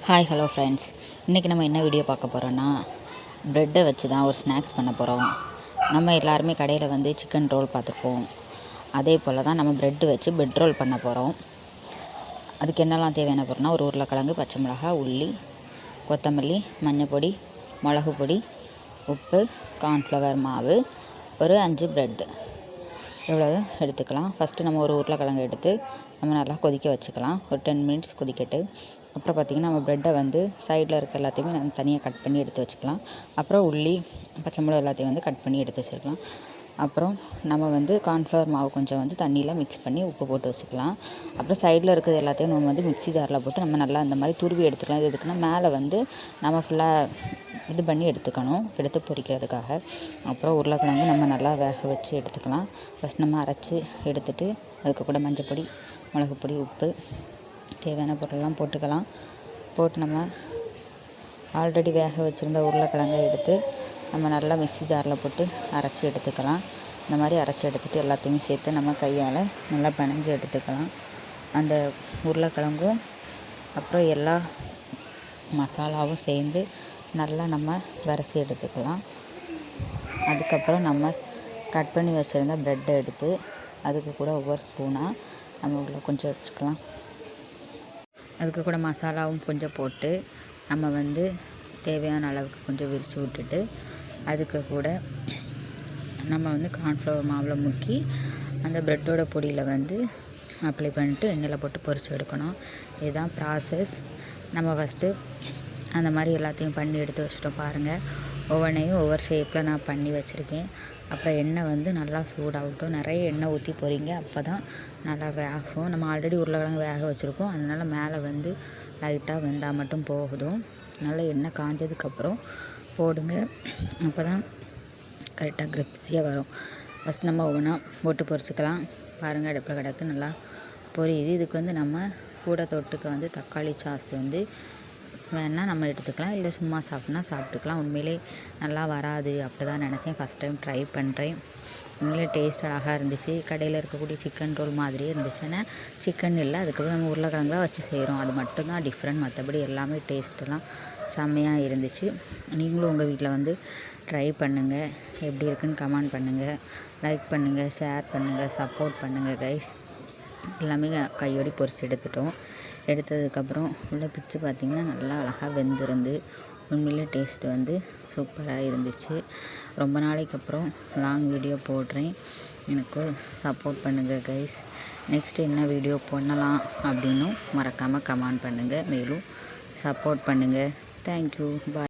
Hi hello friends, இன்றைக்கி நம்ம என்ன வீடியோ பார்க்க போகிறோன்னா ப்ரெட்டை வச்சு தான் ஒரு ஸ்நாக்ஸ் பண்ண போகிறோம். நம்ம எல்லாருமே கடையில் வந்து சிக்கன் ரோல் பார்த்துருப்போம். அதே போல் தான் நம்ம ப்ரெட்டு வச்சு பிரெட் ரோல் பண்ண போகிறோம். அதுக்கு என்னெல்லாம் தேவையான பொருள்னா ஒரு உருளைக்கிழங்கு, பச்சை மிளகாய், உள்ளி, கொத்தமல்லி, மஞ்சள் பொடி, மிளகு பொடி, உப்பு, கார்ன்ஃப்ளவர் மாவு, ஒரு 5 ப்ரெட்டு இவ்வளோதும் எடுத்துக்கலாம். ஃபஸ்ட்டு நம்ம ஒரு உருளைக்கிழங்கு எடுத்து நம்ம நல்லா கொதிக்க வச்சுக்கலாம். ஒரு 10 மினிட்ஸ் கொதிக்கட்டு. அப்புறம் பார்த்திங்கன்னா நம்ம ப்ரெட்டை வந்து சைடில் இருக்க எல்லாத்தையுமே நம்ம தனியாக கட் பண்ணி எடுத்து வச்சுக்கலாம். அப்புறம் உள்ளி, பச்சை மிளகா எல்லாத்தையும் வந்து கட் பண்ணி எடுத்து வச்சுக்கலாம். அப்புறம் நம்ம வந்து கார்ன்ஃப்ளவர் மாவு கொஞ்சம் வந்து தண்ணியில் மிக்ஸ் பண்ணி உப்பு போட்டு வச்சுக்கலாம். அப்புறம் சைடில் இருக்கிறது எல்லாத்தையும் நம்ம வந்து மிக்ஸி ஜாரில் போட்டு நம்ம நல்லா அந்த மாதிரி துருவி எடுத்துக்கலாம். இது எதுக்குன்னா மேலே வந்து நம்ம ஃபுல்லாக இது பண்ணி எடுத்துக்கணும், எடுத்து பொரிக்கிறதுக்காக. அப்புறம் உருளைக்கிழங்கு நம்ம நல்லா வேக வச்சு எடுத்துக்கலாம். ஃபஸ்ட் நம்ம அரைச்சி எடுத்துகிட்டு அதுக்கு கூட மஞ்சள் பொடி, மிளகு பொடி, உப்பு, தேவையான பொருளெல்லாம் போட்டுக்கலாம். போட்டு நம்ம ஆல்ரெடி வேக வச்சுருந்த உருளைக்கிழங்கை எடுத்து நம்ம நல்லா மிக்ஸி ஜாரில் போட்டு அரைச்சி எடுத்துக்கலாம். இந்த மாதிரி அரைச்சி எடுத்துகிட்டு எல்லாத்தையுமே சேர்த்து நம்ம கையால் நல்லா பிணைஞ்சு எடுத்துக்கலாம். அந்த உருளைக்கிழங்கும் அப்புறம் எல்லா மசாலாவும் சேர்ந்து நல்லா நம்ம விரசி எடுத்துக்கலாம். அதுக்கப்புறம் நம்ம கட் பண்ணி வச்சுருந்த ப்ரெட்டை எடுத்து அதுக்கு கூட ஒவ்வொரு ஸ்பூனாக நம்ம உள்ள கொஞ்சம் வச்சுக்கலாம். அதுக்கு கூட மசாலாவும் கொஞ்சம் போட்டு நம்ம வந்து தேவையான அளவுக்கு கொஞ்சம் விரித்து விட்டுட்டு அதுக்கு கூட நம்ம வந்து கார்ன்ஃப்ளவர் மாவில் முக்கி அந்த ப்ரெட்டோட பொடியில் வந்து அப்ளை பண்ணிட்டு எண்ணெயில் போட்டு பொரித்து எடுக்கணும். இதுதான் ப்ராசஸ். நம்ம ஃபஸ்ட்டு அந்த மாதிரி எல்லாத்தையும் பண்ணி எடுத்து வச்சுட்டோம். பாருங்கள், ஒவ்வொன்றையும் ஒவ்வொரு ஷேப்பில் நான் பண்ணி வச்சுருக்கேன். அப்புறம் எண்ணெய் வந்து நல்லா சூடாகட்டும். நிறைய எண்ணெய் ஊற்றி பொரிங்க, அப்போ தான் நல்லா வேகும். நம்ம ஆல்ரெடி உருளைக்கிழங்கு வேக வச்சுருக்கோம், அதனால் மேலே வந்து லைட்டாக வெந்தால் மட்டும் போதும். நல்லா எண்ணெய் காஞ்சதுக்கப்புறம் போடுங்க, அப்போ தான் கரெக்டாக கிரிப்ஸியாக வரும். ஃபஸ்ட் நம்ம ஒவ்வொன்றா போட்டு பொரிச்சிக்கலாம். பாருங்கள், அடுப்பில் கிடக்கு நல்லா பொரியுது. இதுக்கு வந்து நம்ம கூட தொட்டுக்க வந்து தக்காளி சாஸ் வந்து வேணால் நம்ம எடுத்துக்கலாம், இல்லை சும்மா சாப்பிட்டுக்கலாம். உண்மையிலே நல்லா வராது அப்படி தான் நினச்சேன். ஃபஸ்ட் டைம் ட்ரை பண்ணுறேன். உண்மையிலே டேஸ்ட் அழகாக இருந்துச்சு. கடையில் இருக்கக்கூடிய சிக்கன் ரோல் மாதிரியே இருந்துச்சு. ஆனால் சிக்கன் இல்லை, அதுக்கப்புறம் நம்ம உருளைக்கிழங்குலாம் வச்சு செய்கிறோம், அது மட்டும்தான் டிஃப்ரெண்ட். மற்றபடி எல்லாமே டேஸ்ட்டெல்லாம் செம்மையாக இருந்துச்சு. நீங்களும் உங்கள் வீட்டில் வந்து ட்ரை பண்ணுங்கள். எப்படி இருக்குன்னு கமெண்ட் பண்ணுங்கள், லைக் பண்ணுங்கள், ஷேர் பண்ணுங்கள், சப்போர்ட் பண்ணுங்கள் கைஸ். எல்லாமே கையோடி பொரிச்சு எடுத்துட்டோம். எடுத்ததுக்கப்புறம் உள்ளே பிச்சு பார்த்திங்கன்னா நல்லா அழகாக வெந்திருந்து உண்மையிலே டேஸ்ட்டு வந்து சூப்பராக இருந்துச்சு. ரொம்ப நாளைக்கு அப்புறம் லாங் வீடியோ போடுறேன். எனக்கு சப்போர்ட் பண்ணுங்கள் கைஸ். நெக்ஸ்ட்டு என்ன வீடியோ பண்ணலாம் அப்படின்னும் மறக்காமல் கமெண்ட் பண்ணுங்கள். மேலும் சப்போர்ட் பண்ணுங்கள். தேங்க்யூ, பாய்.